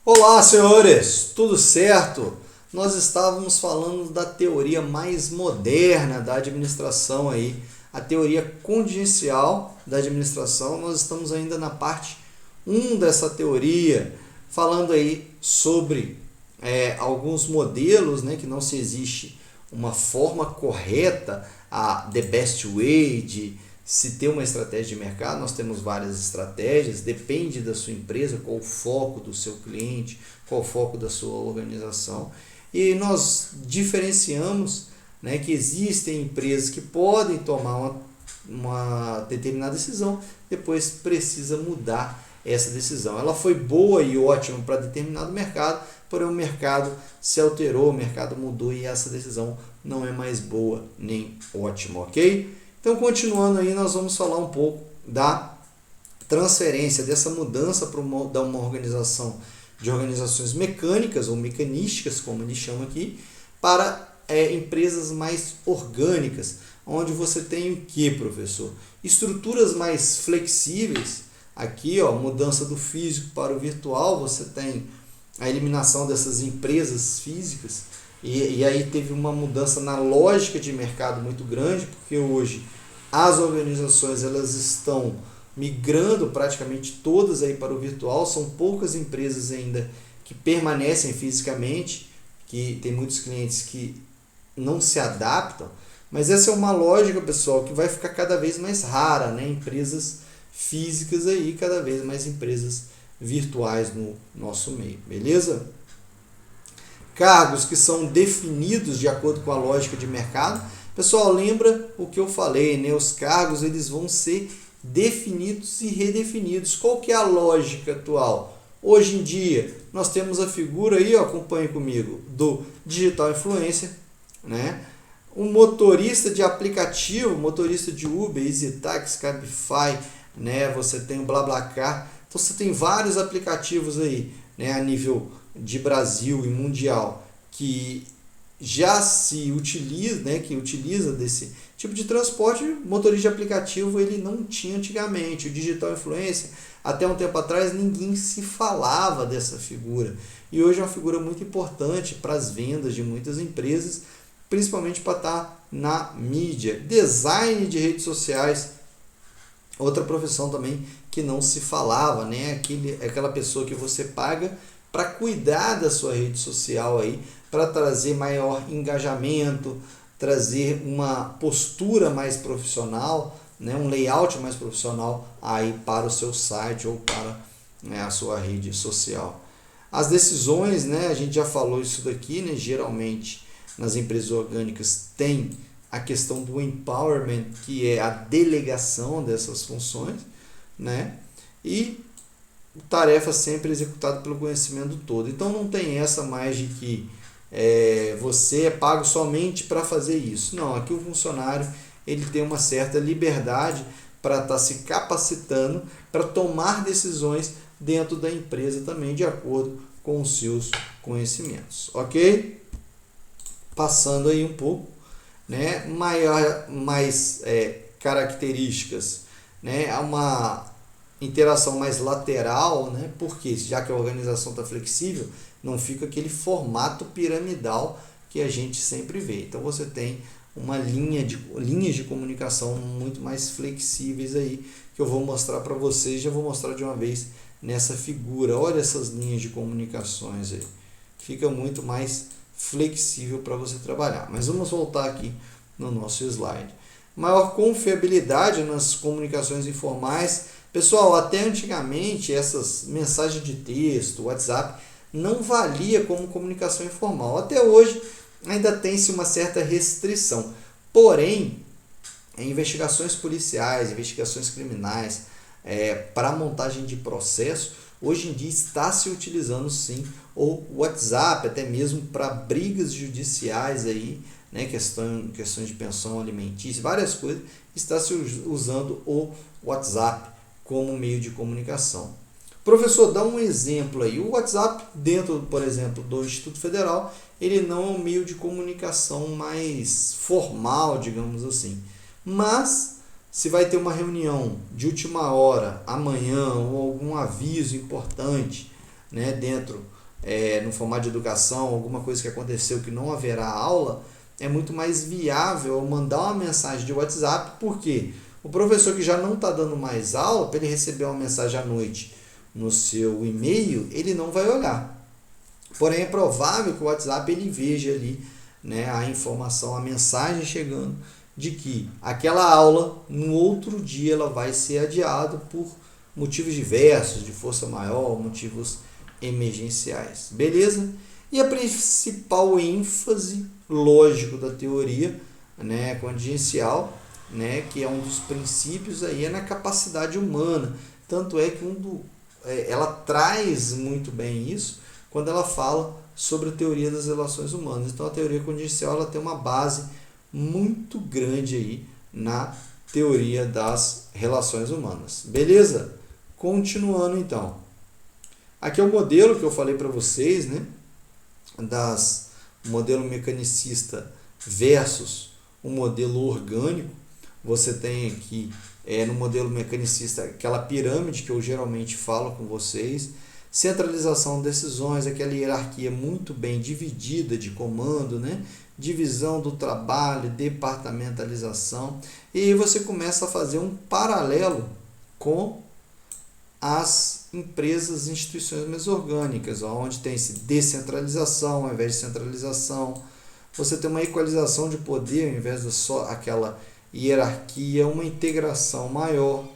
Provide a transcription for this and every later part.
Olá, senhores, tudo certo? Nós estávamos falando da teoria mais moderna da administração aí, a teoria contingencial da administração. Nós estamos ainda na parte 1 dessa teoria, falando aí sobre alguns modelos, né, que não se existe uma forma correta, a the best way de se ter uma estratégia de mercado. Nós temos várias estratégias, depende da sua empresa, qual o foco do seu cliente, qual o foco da sua organização. E nós diferenciamos, né, que existem empresas que podem tomar uma determinada decisão, depois precisa mudar essa decisão. Ela foi boa e ótima para determinado mercado, porém o mercado se alterou, o mercado mudou e essa decisão não é mais boa nem ótima, ok? Então, continuando aí, nós vamos falar um pouco da transferência, dessa mudança para uma organização de organizações mecânicas ou mecanísticas, como ele chama aqui, para empresas mais orgânicas, onde você tem o que, professor? Estruturas mais flexíveis. Aqui, ó, mudança do físico para o virtual, você tem a eliminação dessas empresas físicas, e aí teve uma mudança na lógica de mercado muito grande, porque hoje as organizações elas estão migrando praticamente todas aí para o virtual. São poucas empresas ainda que permanecem fisicamente, que tem muitos clientes que não se adaptam, mas essa é uma lógica, pessoal, que vai ficar cada vez mais rara, né? Empresas físicas aí, cada vez mais empresas virtuais no nosso meio, beleza? Cargos que são definidos de acordo com a lógica de mercado. Pessoal, lembra o que eu falei, né? Os cargos eles vão ser definidos e redefinidos. Qual que é a lógica atual? Hoje em dia, nós temos a figura aí, ó, acompanhe comigo, do digital influencer, né? Um motorista de aplicativo, motorista de Uber, EasyTaxi, Cabify, né? Você tem o BlaBlaCar. Então você tem vários aplicativos aí, né, a nível de Brasil e mundial, que já se utiliza, né, que utiliza desse tipo de transporte. Motorista de aplicativo ele não tinha antigamente. O digital influencer, até um tempo atrás, ninguém se falava dessa figura. E hoje é uma figura muito importante para as vendas de muitas empresas, principalmente para estar na mídia. Design de redes sociais, outra profissão também que não se falava, né? Aquela pessoa que você paga para cuidar da sua rede social aí, para trazer maior engajamento, trazer uma postura mais profissional, né? Um layout mais profissional aí para o seu site ou para, né, a sua rede social. As decisões, né? A gente já falou isso daqui, né? Geralmente nas empresas orgânicas tem a questão do empowerment, que é a delegação dessas funções, né? E tarefa sempre executada pelo conhecimento todo. Então não tem essa mais de que você é pago somente para fazer isso. Não, aqui o funcionário ele tem uma certa liberdade para estar se capacitando para tomar decisões dentro da empresa também de acordo com os seus conhecimentos, ok? Passando aí um pouco, né, mais características, né, uma interação mais lateral, né, porque já que a organização está flexível, não fica aquele formato piramidal que a gente sempre vê. Então você tem uma linhas de comunicação muito mais flexíveis aí, que eu vou mostrar para vocês. Já vou mostrar de uma vez nessa figura. Olha essas linhas de comunicações aí, fica muito mais flexível para você trabalhar. Mas vamos voltar aqui no nosso slide. Maior confiabilidade nas comunicações informais. Pessoal, até antigamente essas mensagens de texto, WhatsApp, não valia como comunicação informal. Até hoje ainda tem-se uma certa restrição. Porém, em investigações policiais, investigações criminais, para montagem de processo, hoje em dia está se utilizando sim o WhatsApp, até mesmo para brigas judiciais aí, né, questões de pensão alimentícia, várias coisas, está se usando o WhatsApp como meio de comunicação. Professor, dá um exemplo aí. O WhatsApp, dentro, por exemplo, do Instituto Federal, ele não é um meio de comunicação mais formal, digamos assim. Mas, se vai ter uma reunião de última hora, amanhã, ou algum aviso importante, né, dentro no formato de educação, alguma coisa que aconteceu que não haverá aula, é muito mais viável eu mandar uma mensagem de WhatsApp, porque o professor que já não está dando mais aula, para ele receber uma mensagem à noite no seu e-mail, ele não vai olhar. Porém, é provável que o WhatsApp ele veja ali, né, a informação, a mensagem chegando de que aquela aula, no outro dia, ela vai ser adiada por motivos diversos, de força maior, motivos emergenciais. Beleza? E a principal ênfase, lógico, da teoria, né, contingencial, né, que é um dos princípios aí, é na capacidade humana. Tanto é que ela traz muito bem isso quando ela fala sobre a teoria das relações humanas. Então, a teoria contingencial ela tem uma base muito grande aí na teoria das relações humanas. Beleza? Continuando então. Aqui é o modelo que eu falei para vocês, né? Modelo mecanicista versus o modelo orgânico. Você tem aqui no modelo mecanicista aquela pirâmide que eu geralmente falo com vocês. Centralização de decisões, aquela hierarquia muito bem dividida de comando, né? Divisão do trabalho, departamentalização. E aí você começa a fazer um paralelo com as empresas e instituições mais orgânicas, onde tem-se descentralização ao invés de centralização. Você tem uma equalização de poder ao invés de só aquela hierarquia, uma integração maior,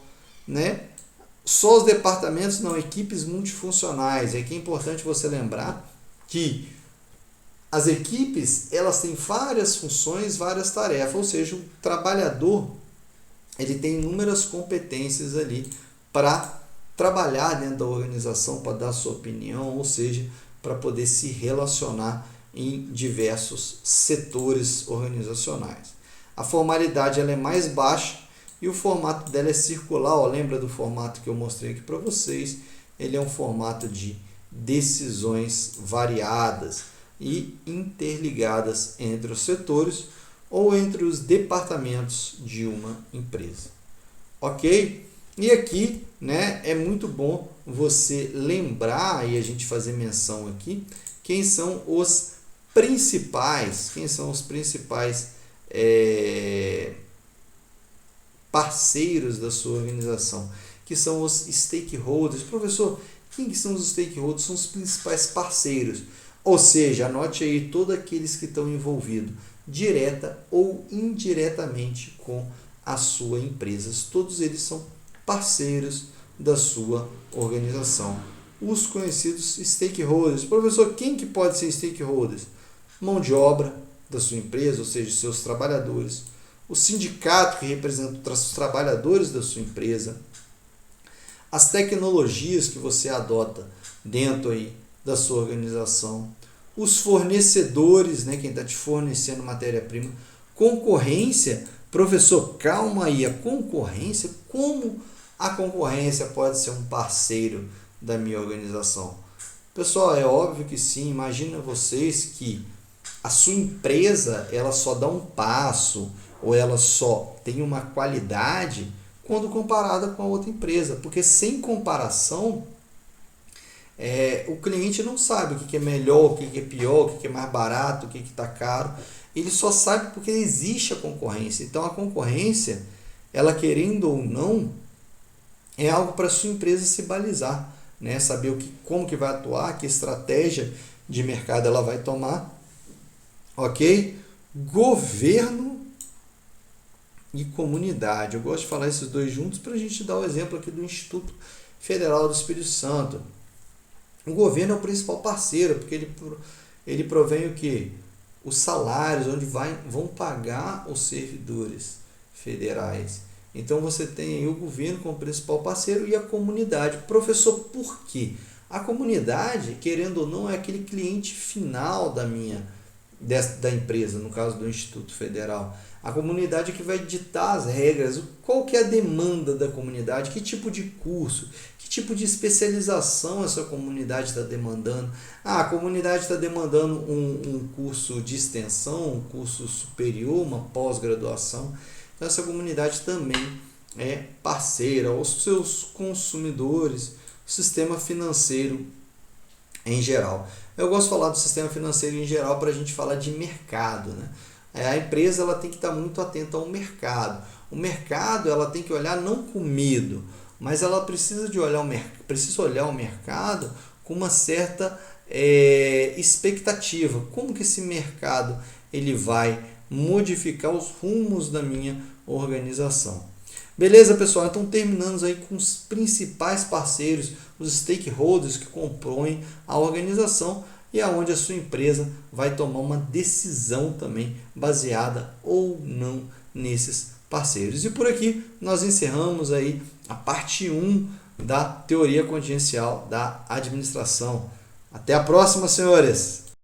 né? Só os departamentos, não, equipes multifuncionais. É que é importante você lembrar que as equipes elas têm várias funções, várias tarefas, ou seja, o trabalhador ele tem inúmeras competências ali para trabalhar dentro da organização, para dar sua opinião, ou seja, para poder se relacionar em diversos setores organizacionais. A formalidade ela é mais baixa e o formato dela é circular. Ó, lembra do formato que eu mostrei aqui para vocês? Ele é um formato de decisões variadas e interligadas entre os setores ou entre os departamentos de uma empresa. Ok? E aqui, né, é muito bom você lembrar e a gente fazer menção aqui quem são os principais parceiros da sua organização, que são os stakeholders. Professor, quem que são os stakeholders? São os principais parceiros, ou seja, anote aí todos aqueles que estão envolvidos direta ou indiretamente com a sua empresa. Todos eles são parceiros da sua organização. Os conhecidos stakeholders. Professor, quem que pode ser stakeholders? Mão de obra da sua empresa, ou seja, seus trabalhadores. O sindicato que representa os trabalhadores da sua empresa. As tecnologias que você adota dentro aí da sua organização. Os fornecedores, né, quem está te fornecendo matéria-prima. Concorrência. Professor, calma aí. A concorrência, como a concorrência pode ser um parceiro da minha organização? Pessoal, é óbvio que sim. Imagina vocês que a sua empresa ela só dá um passo ou ela só tem uma qualidade quando comparada com a outra empresa, porque sem comparação o cliente não sabe o que é melhor, o que é pior, o que é mais barato, o que está caro. Ele só sabe porque existe a concorrência. Então a concorrência, ela querendo ou não, é algo para a sua empresa se balizar, né? Saber como que vai atuar, que estratégia de mercado ela vai tomar. Ok? Governo e comunidade. Eu gosto de falar esses dois juntos para a gente dar o exemplo aqui do Instituto Federal do Espírito Santo. O governo é o principal parceiro, porque ele provém o quê? Os salários, onde vão pagar os servidores federais. Então você tem aí o governo como principal parceiro e a comunidade. Professor, por quê? A comunidade, querendo ou não, é aquele cliente final da empresa, no caso do Instituto Federal. A comunidade que vai ditar as regras, qual que é a demanda da comunidade, que tipo de curso, que tipo de especialização essa comunidade está demandando. A comunidade está demandando um curso de extensão, um curso superior, uma pós-graduação. Então essa comunidade também é parceira. Os seus consumidores, o sistema financeiro em geral. Eu gosto de falar do sistema financeiro em geral para a gente falar de mercado, né? A empresa ela tem que estar muito atenta ao mercado. O mercado ela tem que olhar não com medo, mas ela precisa de olhar o mercado com uma certa expectativa. Como que esse mercado ele vai modificar os rumos da minha organização? Beleza, pessoal? Então terminamos aí com os principais parceiros, os stakeholders que compõem a organização e aonde a sua empresa vai tomar uma decisão também baseada ou não nesses parceiros. E por aqui nós encerramos aí a parte 1 da teoria contingencial da administração. Até a próxima, senhores!